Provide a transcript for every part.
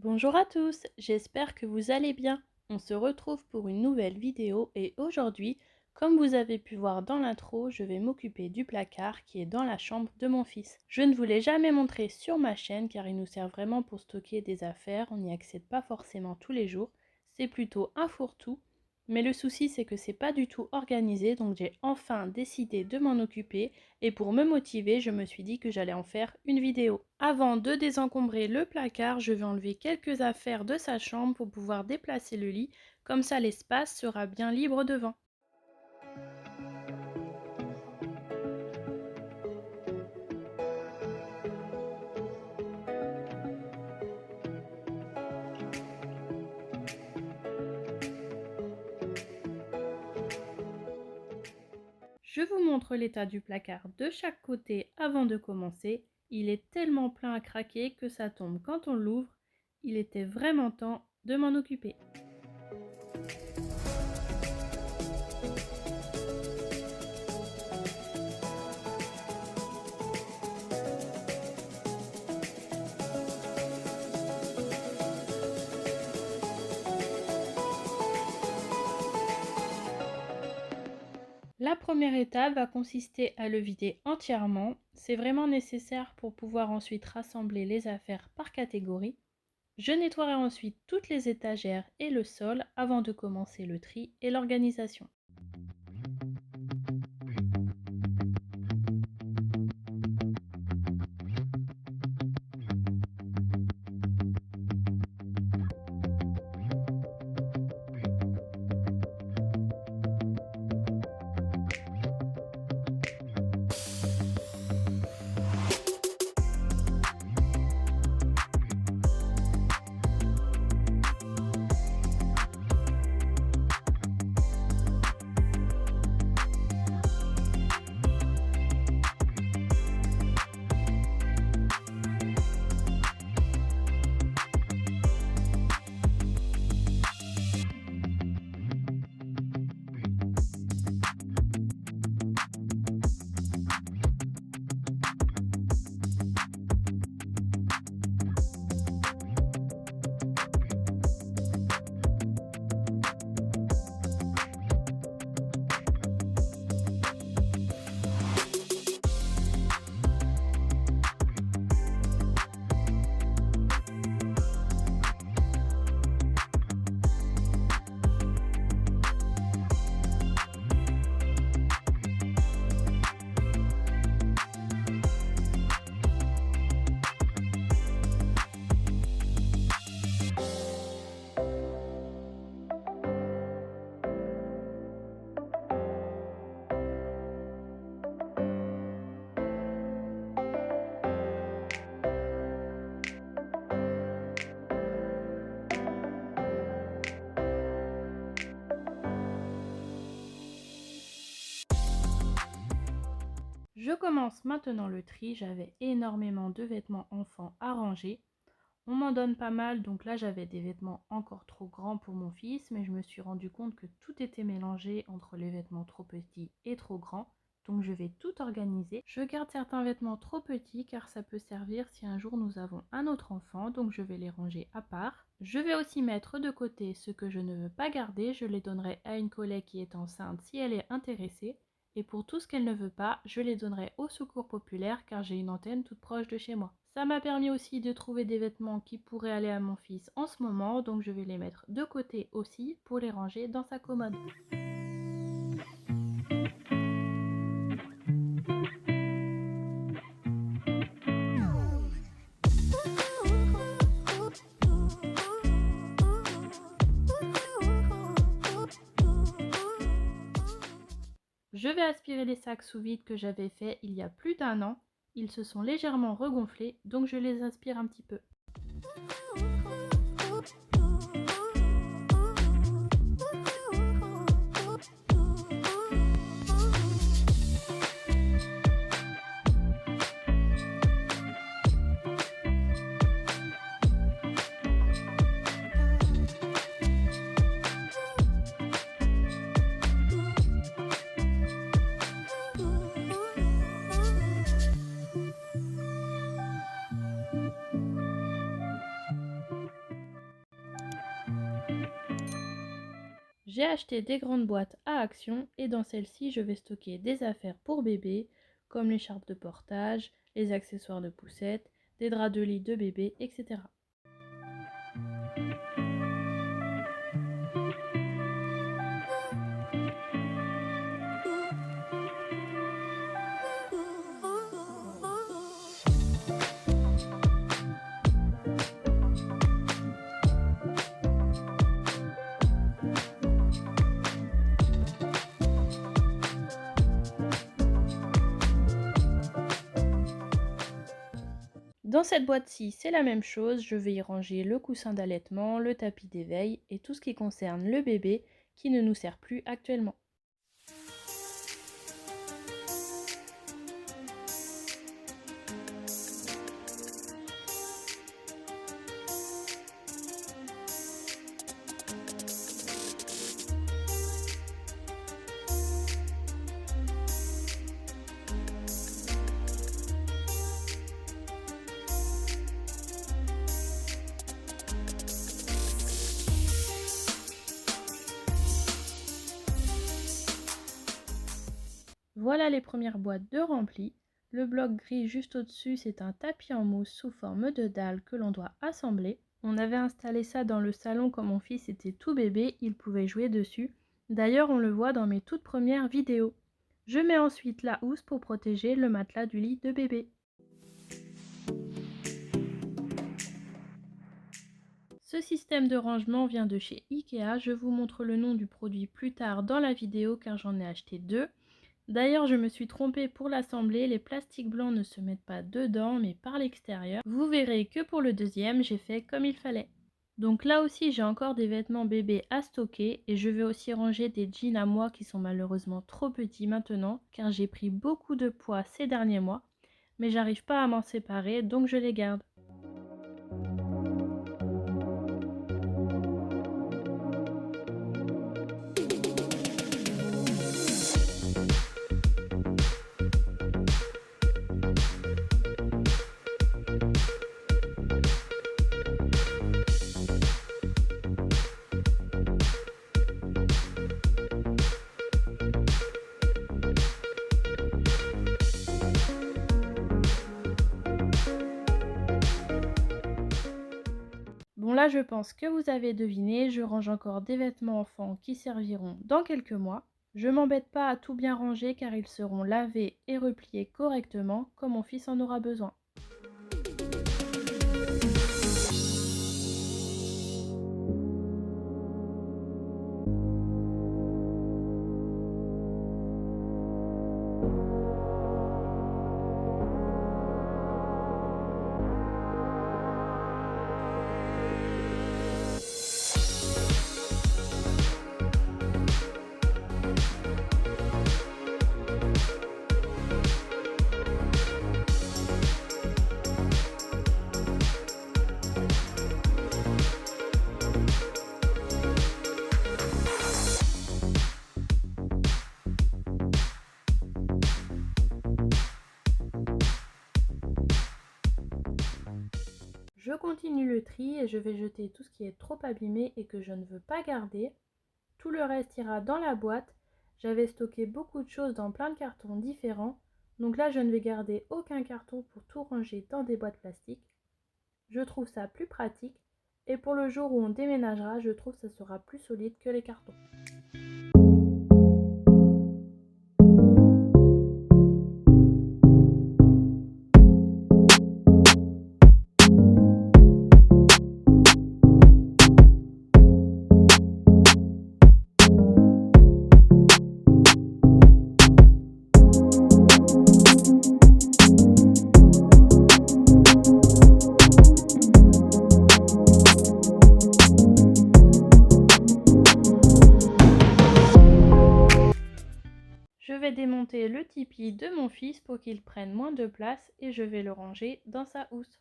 Bonjour à tous, j'espère que vous allez bien. On se retrouve pour une nouvelle vidéo et aujourd'hui, comme vous avez pu voir dans l'intro, je vais m'occuper du placard qui est dans la chambre de mon fils. Je ne vous l'ai jamais montré sur ma chaîne car il nous sert vraiment pour stocker des affaires, on n'y accède pas forcément tous les jours. C'est plutôt un fourre-tout. Mais le souci c'est que c'est pas du tout organisé, donc j'ai enfin décidé de m'en occuper et pour me motiver, je me suis dit que j'allais en faire une vidéo. Avant de désencombrer le placard, je vais enlever quelques affaires de sa chambre pour pouvoir déplacer le lit, comme ça l'espace sera bien libre devant. Je vous montre l'état du placard de chaque côté avant de commencer. Il est tellement plein à craquer que ça tombe quand on l'ouvre. Il était vraiment temps de m'en occuper. La première étape va consister à le vider entièrement. C'est vraiment nécessaire pour pouvoir ensuite rassembler les affaires par catégorie. Je nettoierai ensuite toutes les étagères et le sol avant de commencer le tri et l'organisation. Je commence maintenant le tri, j'avais énormément de vêtements enfants à ranger. On m'en donne pas mal, donc là j'avais des vêtements encore trop grands pour mon fils, mais je me suis rendu compte que tout était mélangé entre les vêtements trop petits et trop grands. Donc je vais tout organiser. Je garde certains vêtements trop petits car ça peut servir si un jour nous avons un autre enfant, donc je vais les ranger à part. Je vais aussi mettre de côté ce que je ne veux pas garder, je les donnerai à une collègue qui est enceinte si elle est intéressée. Et pour tout ce qu'elle ne veut pas, je les donnerai au secours populaire car j'ai une antenne toute proche de chez moi. Ça m'a permis aussi de trouver des vêtements qui pourraient aller à mon fils en ce moment, donc je vais les mettre de côté aussi pour les ranger dans sa commode. Je vais aspirer les sacs sous vide que j'avais fait il y a plus d'un an. Ils se sont légèrement regonflés, donc je les aspire un petit peu. J'ai acheté des grandes boîtes à Action et dans celle-ci, je vais stocker des affaires pour bébé, comme l'écharpe de portage, les accessoires de poussette, des draps de lit de bébé, etc. Dans cette boîte-ci, c'est la même chose, je vais y ranger le coussin d'allaitement, le tapis d'éveil et tout ce qui concerne le bébé qui ne nous sert plus actuellement. Voilà les premières boîtes de remplies. Le bloc gris juste au-dessus, c'est un tapis en mousse sous forme de dalle que l'on doit assembler. On avait installé ça dans le salon quand mon fils était tout bébé, il pouvait jouer dessus. D'ailleurs, on le voit dans mes toutes premières vidéos. Je mets ensuite la housse pour protéger le matelas du lit de bébé. Ce système de rangement vient de chez Ikea. Je vous montre le nom du produit plus tard dans la vidéo car j'en ai acheté deux. D'ailleurs, je me suis trompée pour l'assembler, les plastiques blancs ne se mettent pas dedans mais par l'extérieur. Vous verrez que pour le deuxième, j'ai fait comme il fallait. Donc là aussi, j'ai encore des vêtements bébés à stocker et je vais aussi ranger des jeans à moi qui sont malheureusement trop petits maintenant car j'ai pris beaucoup de poids ces derniers mois. Mais j'arrive pas à m'en séparer donc je les garde. Bon là je pense que vous avez deviné, je range encore des vêtements enfants qui serviront dans quelques mois. Je m'embête pas à tout bien ranger car ils seront lavés et repliés correctement quand mon fils en aura besoin. Je continue le tri et je vais jeter tout ce qui est trop abîmé et que je ne veux pas garder. Tout le reste ira dans la boîte. J'avais stocké beaucoup de choses dans plein de cartons différents. Donc là, je ne vais garder aucun carton pour tout ranger dans des boîtes plastiques. Je trouve ça plus pratique. Et pour le jour où on déménagera, je trouve que ça sera plus solide que les cartons. Je vais démonter le tipi de mon fils pour qu'il prenne moins de place et je vais le ranger dans sa housse.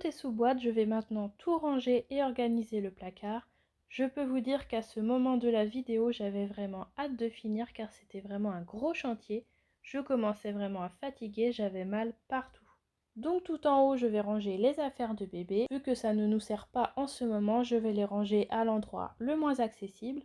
est sous boîte, je vais maintenant tout ranger et organiser le placard. Je peux vous dire qu'à ce moment de la vidéo, j'avais vraiment hâte de finir car c'était vraiment un gros chantier. Je commençais vraiment à fatiguer, j'avais mal partout. Donc tout en haut, je vais ranger les affaires de bébé. Vu que ça ne nous sert pas en ce moment, je vais les ranger à l'endroit le moins accessible.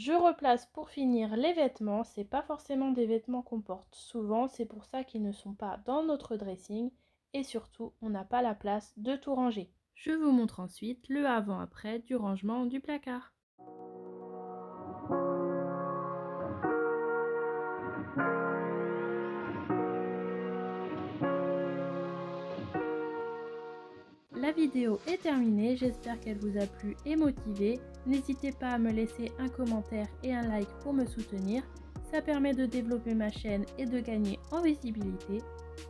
Je replace pour finir les vêtements. C'est pas forcément des vêtements qu'on porte souvent, c'est pour ça qu'ils ne sont pas dans notre dressing et surtout on n'a pas la place de tout ranger. Je vous montre ensuite le avant-après du rangement du placard. La vidéo est terminée, j'espère qu'elle vous a plu et motivé. N'hésitez pas à me laisser un commentaire et un like pour me soutenir. Ça permet de développer ma chaîne et de gagner en visibilité.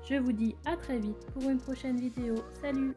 Je vous dis à très vite pour une prochaine vidéo. Salut!